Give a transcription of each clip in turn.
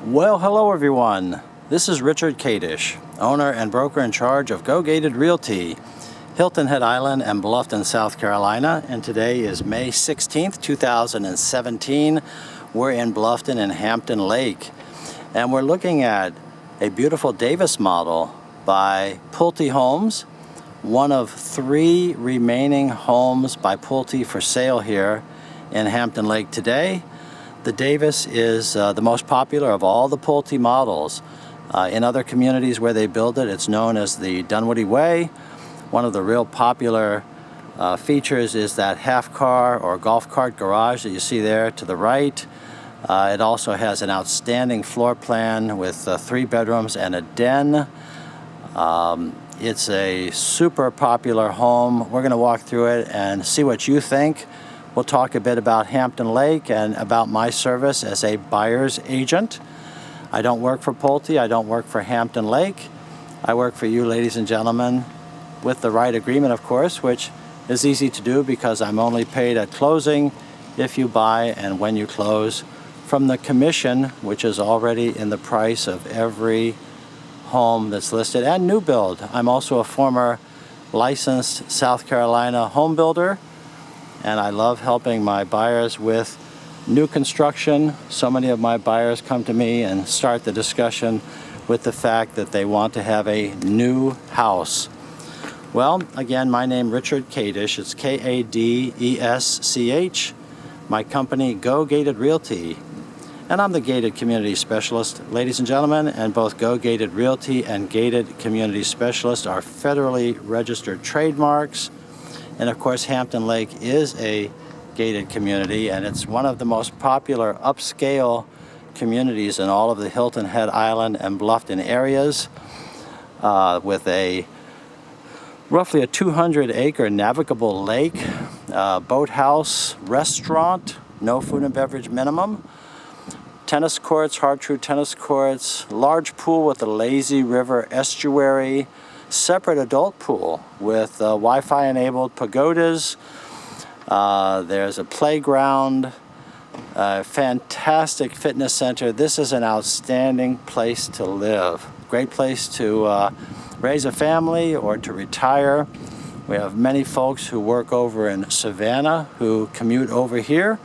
Well, hello everyone. This is Richard Cottage, owner and broker in charge of Go Gated Realty, Hilton Head Island and Bluffton, South Carolina. And today is May 16th, 2017. We're in Bluffton and Hampton Lake. And we're looking at a beautiful Davis model by Pulte Homes. One of 3 remaining homes by Pulte for sale here in Hampton Lake today. The Davis is the most popular of all the Pulte models. In other communities where they build it, it's known as the Dunwoody Way. One of the real popular features is that half car or golf cart garage that you see there to the right. It also has an outstanding floor plan with 3 bedrooms and a den. It's a super popular home. We're going to walk through it and see what you think. We'll talk a bit about Hampton Lake and about my service as a buyer's agent. I don't work for Pulte. I don't work for Hampton Lake. I work for you, ladies and gentlemen, with the right agreement, of course, which is easy to do because I'm only paid at closing if you buy and when you close from the commission, which is already in the price of every home that's listed, and new build. I'm also a former licensed South Carolina home builder, and I love helping my buyers with new construction. So many of my buyers come to me and start the discussion with the fact that they want to have a new house. Well, again, my name Richard Cottage. It's K-A-D-E-S-C-H. My company, Go Gated Realty. And I'm the Gated Community Specialist. Ladies and gentlemen, and both Go Gated Realty and Gated Community Specialist are federally registered trademarks. And of course, Hampton Lake is a gated community, and it's one of the most popular upscale communities in all of the Hilton Head Island and Bluffton areas, with roughly a 200-acre navigable lake, boathouse, restaurant, no food and beverage minimum, tennis courts, Hard-tru tennis courts, large pool with a lazy river estuary, separate adult pool with Wi-Fi enabled pagodas. There's a playground, fantastic fitness center. This is an outstanding place to live. Great place to raise a family or to retire. We have many folks who work over in Savannah who commute over here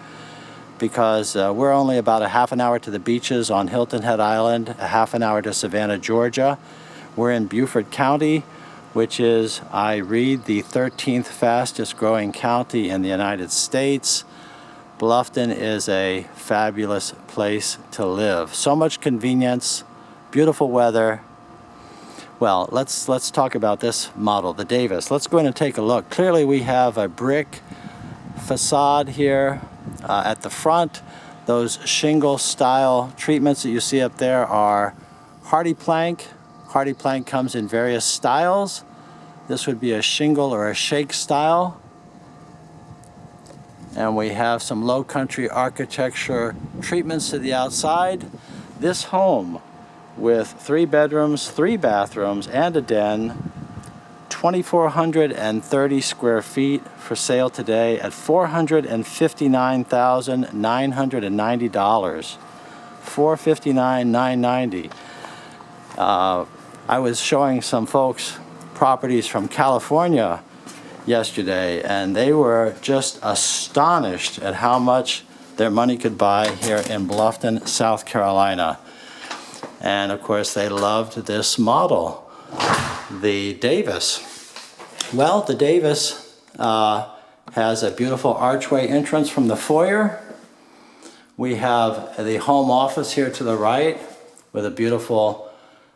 because we're only about a half an hour to the beaches on Hilton Head Island, a half an hour to Savannah, Georgia. We're in Beaufort County, which is, I read, the 13th fastest growing county in the United States. Bluffton is a fabulous place to live. So much convenience, beautiful weather. Well, let's talk about this model, the Davis. Let's go in and take a look. Clearly we have a brick facade here at the front. Those shingle style treatments that you see up there are hardy plank. Hardy plank comes in various styles. This would be a shingle or a shake style. And we have some low country architecture treatments to the outside. This home with 3 bedrooms, 3 bathrooms, and a den, 2,430 square feet for sale today at $459,990. $459,990. I was showing some folks properties from California yesterday, and they were just astonished at how much their money could buy here in Bluffton, South Carolina. And of course, they loved this model, the Davis. Well, the Davis has a beautiful archway entrance from the foyer. We have the home office here to the right with a beautiful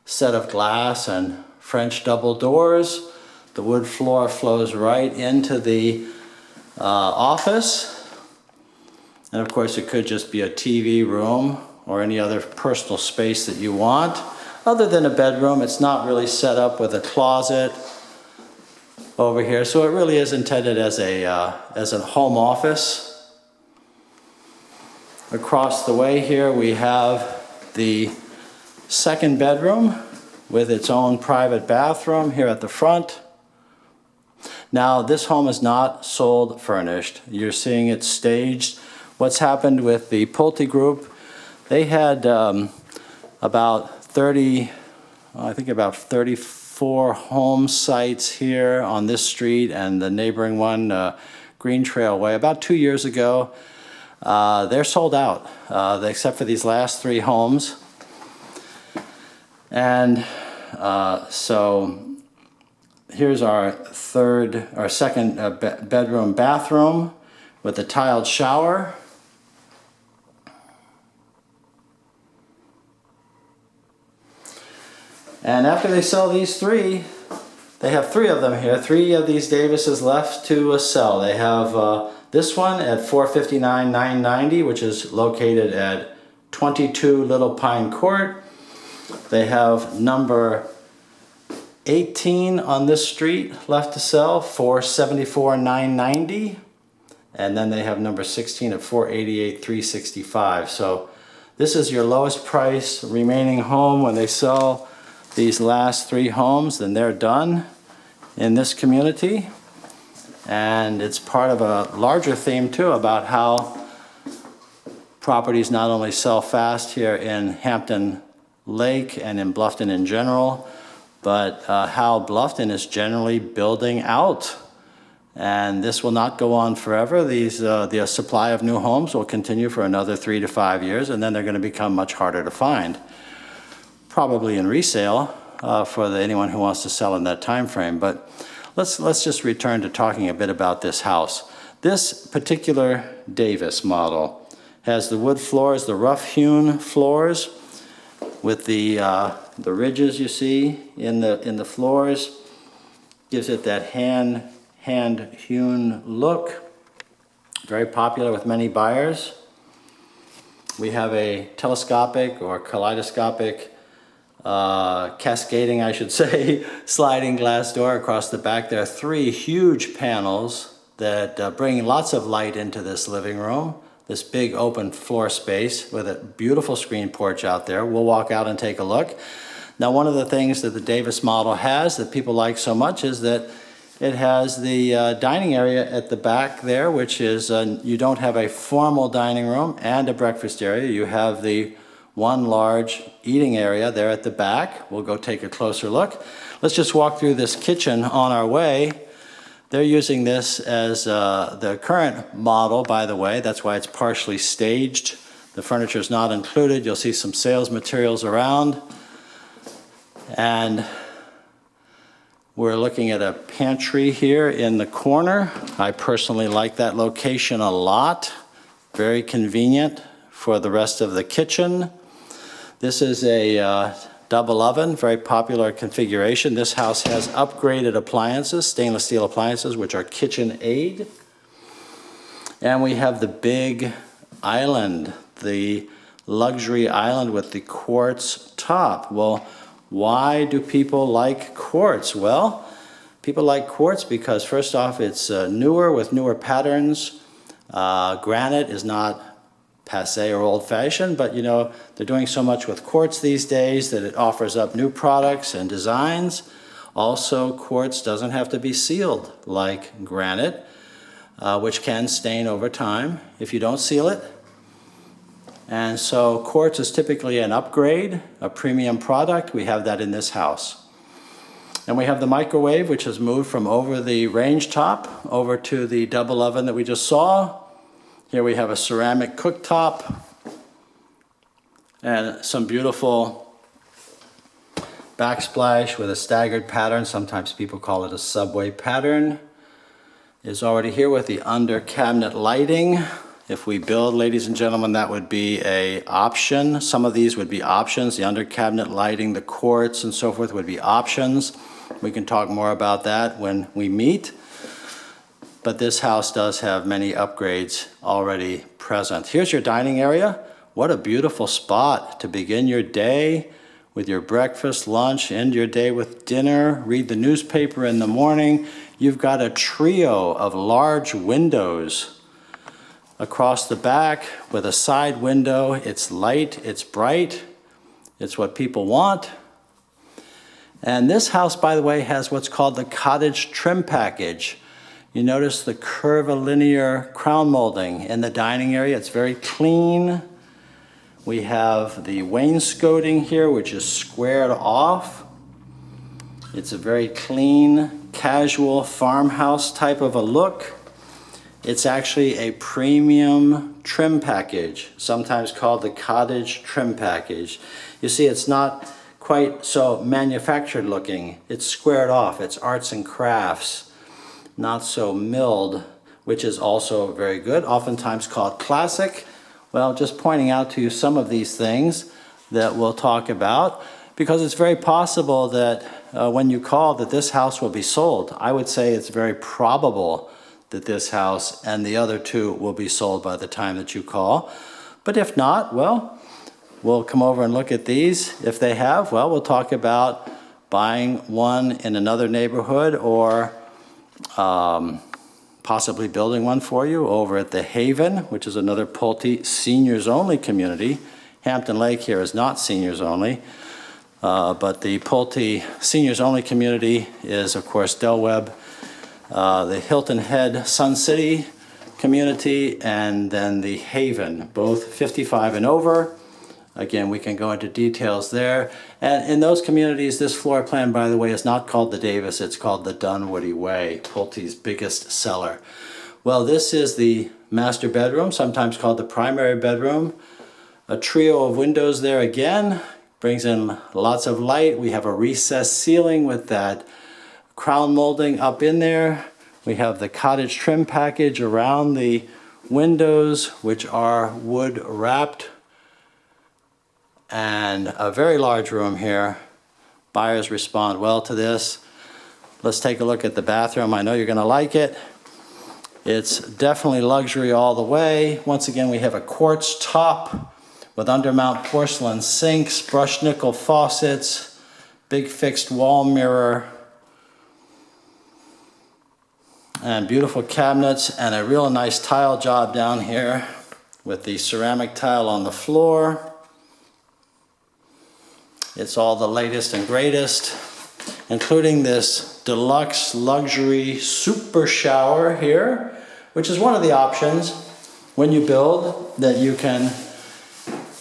set of glass and French double doors. The wood floor flows right into the office. And of course, it could just be a TV room or any other personal space that you want. Other than a bedroom, it's not really set up with a closet over here. So it really is intended as a home office. Across the way here, we have the second bedroom with its own private bathroom here at the front. Now, this home is not sold furnished. You're seeing it staged. What's happened with the Pulte group, they had about 30, I think about 34 home sites here on this street and the neighboring one, Green Trail Way. About 2 years ago, they're sold out, except for these last 3 homes. And so here's our second bedroom bathroom with a tiled shower. And after they sell these 3, they have 3 of them here. 3 of these Davises left to sell. They have this one at $459,990, which is located at 22 Little Pine Court. They have number 18 on this street left to sell, $474,990. And then they have number 16 at $488,365. So this is your lowest price remaining home. When they sell these last 3 homes, then they're done in this community. And it's part of a larger theme too about how properties not only sell fast here in Hampton Lake and in Bluffton in general, but how Bluffton is generally building out. And this will not go on forever. The supply of new homes will continue for another 3 to 5 years, and then they're going to become much harder to find, probably in resale for anyone who wants to sell in that time frame. But let's just return to talking a bit about this house. This particular Davis model has the wood floors, the rough-hewn floors, with the ridges you see in the floors. Gives it that hand-hewn look. Very popular with many buyers. We have a telescopic or kaleidoscopic, cascading I should say, sliding glass door across the back. There are 3 huge panels that bring lots of light into this living room. This big open floor space with a beautiful screen porch out there. We'll walk out and take a look. Now, one of the things that the Davis model has that people like so much is that it has the dining area at the back there, which is, you don't have a formal dining room and a breakfast area. You have the one large eating area there at the back. We'll go take a closer look. Let's just walk through this kitchen on our way. They're using this as the current model, by the way. That's why it's partially staged. The furniture is not included. You'll see some sales materials around. And we're looking at a pantry here in the corner. I personally like that location a lot. Very convenient for the rest of the kitchen. This is a double oven, very popular configuration. This house has upgraded appliances, stainless steel appliances, which are KitchenAid. And we have the big island, the luxury island with the quartz top. Well, why do people like quartz? Well, people like quartz because first off, it's newer with newer patterns. Granite is not passé or old-fashioned, but you know, they're doing so much with quartz these days that it offers up new products and designs. Also, quartz doesn't have to be sealed like granite, which can stain over time if you don't seal it. And so quartz is typically an upgrade, a premium product. We have that in this house. And we have the microwave, which has moved from over the range top over to the double oven that we just saw. Here we have a ceramic cooktop and some beautiful backsplash with a staggered pattern. Sometimes people call it a subway pattern. Is already here with the under cabinet lighting. If we build, ladies and gentlemen, that would be an option. Some of these would be options. The under cabinet lighting, the quartz and so forth would be options. We can talk more about that when we meet. But this house does have many upgrades already present. Here's your dining area. What a beautiful spot to begin your day with your breakfast, lunch, end your day with dinner, read the newspaper in the morning. You've got a trio of large windows across the back with a side window. It's light, it's bright, it's what people want. And this house, by the way, has what's called the Cottage trim package. You notice the curvilinear crown molding in the dining area. It's very clean We have the wainscoting here, which is squared off. It's a very clean, casual farmhouse type of a look. It's actually a premium trim package, sometimes called the Cottage trim package. You see, it's not quite so manufactured looking. It's squared off. It's arts and crafts, not so milled, which is also very good, oftentimes called classic. Well, just pointing out to you some of these things that we'll talk about, because it's very possible that when you call that this house will be sold. I would say it's very probable that this house and the other two will be sold by the time that you call. But if not, well, we'll come over and look at these. If they have, well, we'll talk about buying one in another neighborhood or possibly building one for you over at the Haven, which is another Pulte seniors only community. Hampton Lake here is not seniors only, but the Pulte seniors only community is, of course, Del Webb, the Hilton Head Sun City community, and then the Haven, both 55 and over. Again, we can go into details there. And in those communities, this floor plan, by the way, is not called the Davis, it's called the Dunwoody Way, Pulte's biggest seller. Well, this is the master bedroom, sometimes called the primary bedroom. A trio of windows there again, brings in lots of light. We have a recessed ceiling with that crown molding up in there. We have the cottage trim package around the windows, which are wood wrapped. And a very large room here. Buyers respond well to this. Let's take a look at the bathroom. I know you're going to like it. It's definitely luxury all the way. Once again, we have a quartz top with undermount porcelain sinks, brushed nickel faucets, big fixed wall mirror, and beautiful cabinets, and a real nice tile job down here with the ceramic tile on the floor. It's all the latest and greatest, including this deluxe luxury super shower here, which is one of the options when you build that you can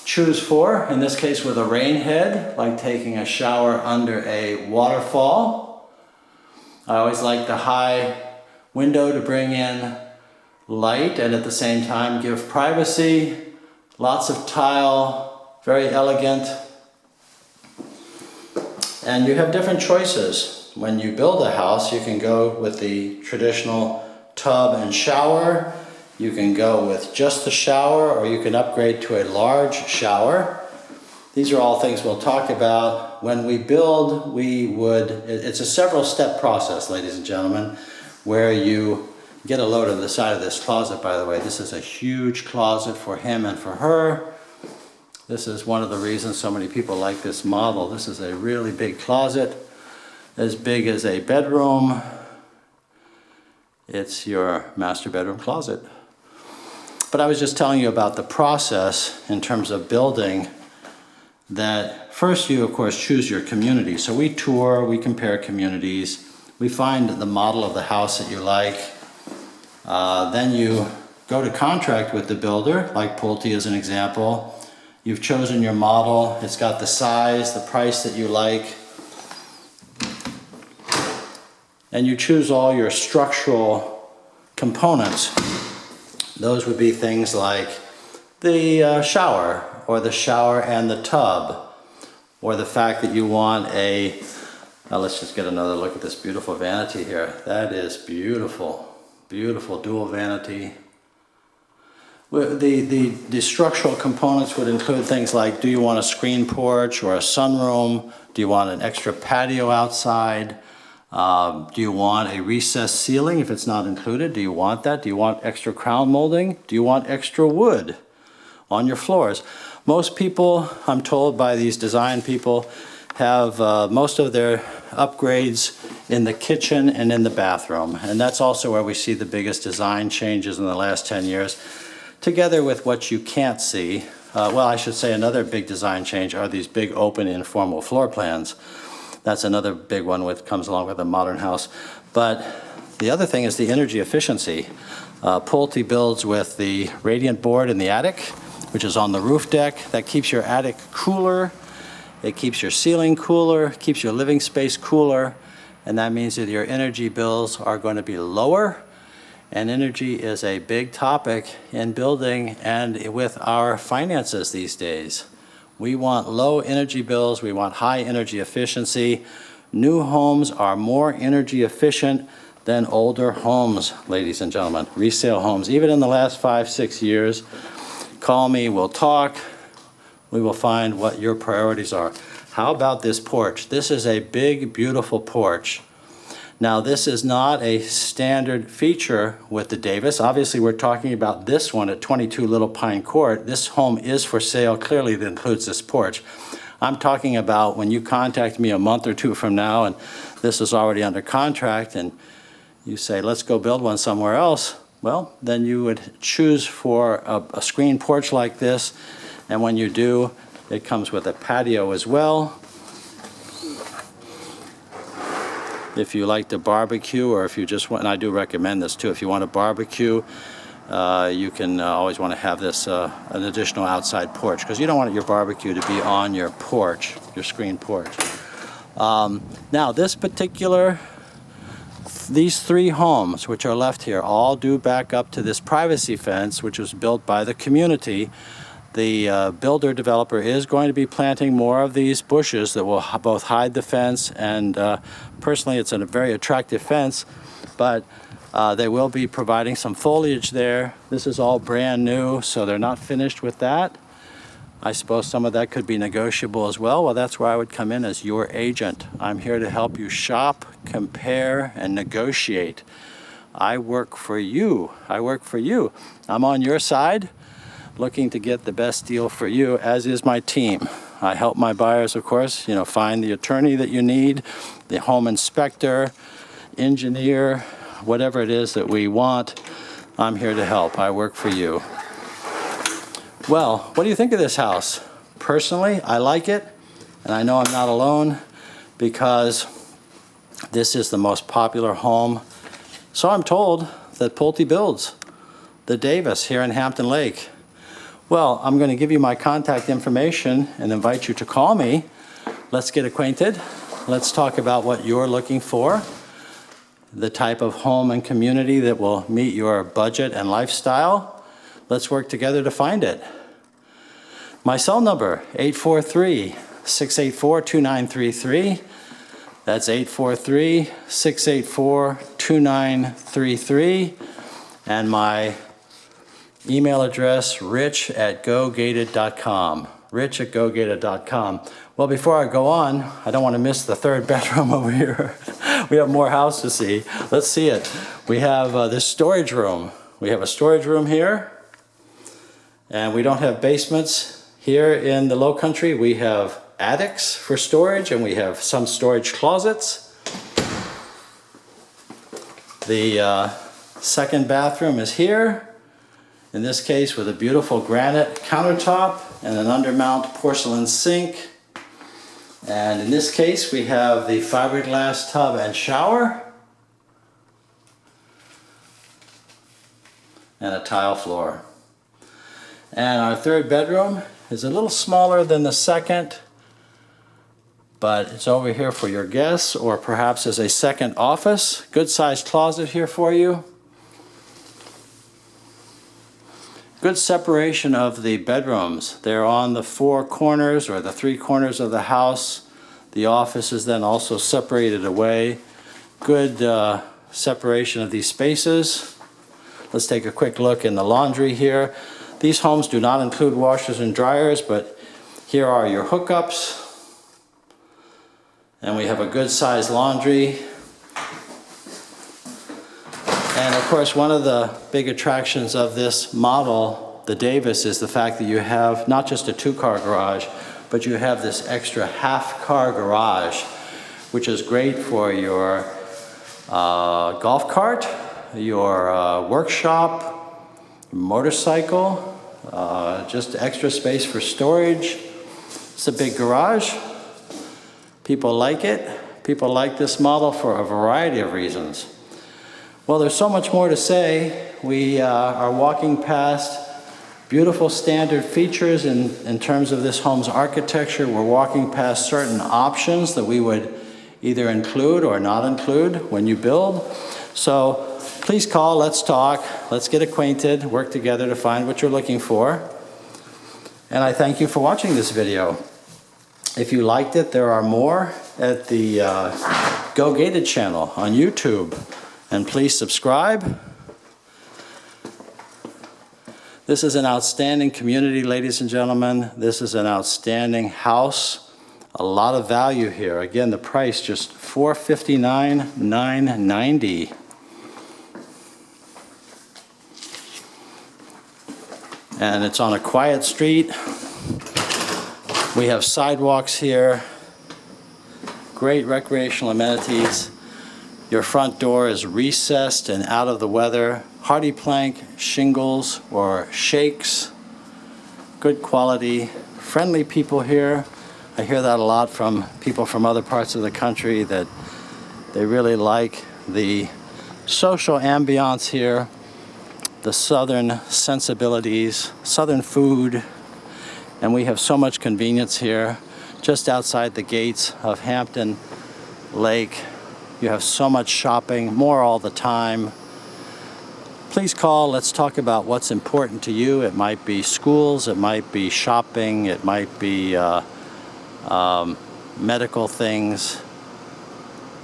choose for, in this case with a rain head, like taking a shower under a waterfall. I always like the high window to bring in light and at the same time give privacy. Lots of tile, very elegant. And you have different choices. When you build a house, you can go with the traditional tub and shower. You can go with just the shower, or you can upgrade to a large shower. These are all things we'll talk about. When we build, it's a several step process, ladies and gentlemen, where you get a load of the side of this closet, by the way. This is a huge closet for him and for her. This is one of the reasons so many people like this model. This is a really big closet, as big as a bedroom. It's your master bedroom closet. But I was just telling you about the process in terms of building, that first you, of course, choose your community. So we tour, we compare communities, we find the model of the house that you like. Then you go to contract with the builder, like Pulte as an example. You've chosen your model, it's got the size, the price that you like, and you choose all your structural components. Those would be things like the shower, or the shower and the tub, or the fact that you want a, now let's just get another look at this beautiful vanity here. That is beautiful, beautiful dual vanity. The structural components would include things like, do you want a screen porch or a sunroom? Do you want an extra patio outside? Do you want a recessed ceiling if it's not included? Do you want that? Do you want extra crown molding? Do you want extra wood on your floors? Most people, I'm told by these design people, have most of their upgrades in the kitchen and in the bathroom. And that's also where we see the biggest design changes in the last 10 years. Together with what you can't see, well, I should say another big design change are these big open informal floor plans. That's another big one that comes along with a modern house. But the other thing is the energy efficiency. Pulte builds with the radiant board in the attic, which is on the roof deck. That keeps your attic cooler. It keeps your ceiling cooler, keeps your living space cooler, and that means that your energy bills are going to be lower. And energy is a big topic in building and with our finances these days. We want low energy bills, we want high energy efficiency. New homes are more energy efficient than older homes, ladies and gentlemen. Resale homes, even in the last 5-6 years. Call me, we'll talk. We will find what your priorities are. How about this porch? This is a big, beautiful porch. Now, this is not a standard feature with the Davis. Obviously, we're talking about this one at 22 Little Pine Court. This home is for sale. Clearly, that includes this porch. I'm talking about when you contact me a month or two from now and this is already under contract and you say, let's go build one somewhere else. Well, then you would choose for a screen porch like this. And when you do, it comes with a patio as well. If you like to barbecue, or if you just want, and I do recommend this too, if you want to barbecue, you can always want to have this an additional outside porch, because you don't want your barbecue to be on your porch, your screen porch. Now, these three homes which are left here all do back up to this privacy fence, which was built by the community. The builder developer is going to be planting more of these bushes that will both hide the fence, and personally it's a very attractive fence, but they will be providing some foliage there. This is all brand new, so they're not finished with that. I suppose some of that could be negotiable as well. Well, that's where I would come in as your agent. I'm here to help you shop, compare, and negotiate. I work for you. I work for you. I'm on your side, looking to get the best deal for you, as is my team. I help my buyers, of course, find the attorney that you need, the home inspector, engineer, whatever it is that we want. I'm here to help. I work for you. Well, what do you think of this house? Personally, I like it, and I know I'm not alone, because this is the most popular home, so I'm told, that Pulte builds, the Davis here in Hampton Lake. Well, I'm going to give you my contact information and invite you to call me. Let's get acquainted. Let's talk about what you're looking for, the type of home and community that will meet your budget and lifestyle. Let's work together to find it. My cell number, 843-684-2933. That's 843-684-2933. And my email address, rich@gogated.com. rich@gogated.com. Well, before I go on, I don't want to miss the third bedroom over here. We have more house to see. Let's see it. We have this storage room. We have a storage room here. And we don't have basements here in the Low Country. We have attics for storage, and we have some storage closets. The second bathroom is here. In this case, with a beautiful granite countertop and an undermount porcelain sink. And in this case, we have the fiberglass tub and shower. And a tile floor. And our third bedroom is a little smaller than the second, but it's over here for your guests, or perhaps as a second office. Good sized closet here for you. Good separation of the bedrooms. They're on the four corners, or the three corners of the house. The office is then also separated away. Good separation of these spaces. Let's take a quick look in the laundry here. These homes do not include washers and dryers, but here are your hookups. And we have a good sized laundry. And of course, one of the big attractions of this model, the Davis, is the fact that you have not just a two-car garage, but you have this extra half-car garage, which is great for your golf cart, your workshop, motorcycle, just extra space for storage. It's a big garage. People like it. People like this model for a variety of reasons. Well, there's so much more to say. We are walking past Beautiful standard features in terms of this home's architecture. We're walking past certain options that we would either include or not include when you build. So please call, let's talk, let's get acquainted, work together to find what you're looking for. And I thank you for watching this video. If you liked it, there are more at the Go Gated channel on YouTube. And please subscribe. This is an outstanding community, ladies and gentlemen. This is an outstanding house. A lot of value here. Again, the price just $459,990. And it's on a quiet street. We have sidewalks here. Great recreational amenities. Your front door is recessed and out of the weather. Hardy plank, shingles, or shakes. Good quality, friendly people here. I hear that a lot from people from other parts of the country, that they really like the social ambiance here, the southern sensibilities, southern food, and we have so much convenience here. Just outside the gates of Hampton Lake, you have so much shopping, more all the time. Please call, let's talk about what's important to you. It might be schools, it might be shopping, it might be medical things.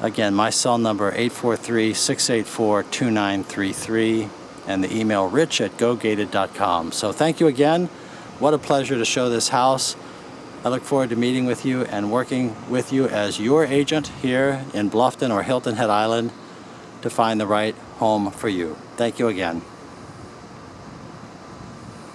Again, my cell number 843-684-2933 and the email rich@gogated.com. So thank you again. What a pleasure to show this house. I look forward to meeting with you and working with you as your agent here in Bluffton or Hilton Head Island to find the right home for you. Thank you again.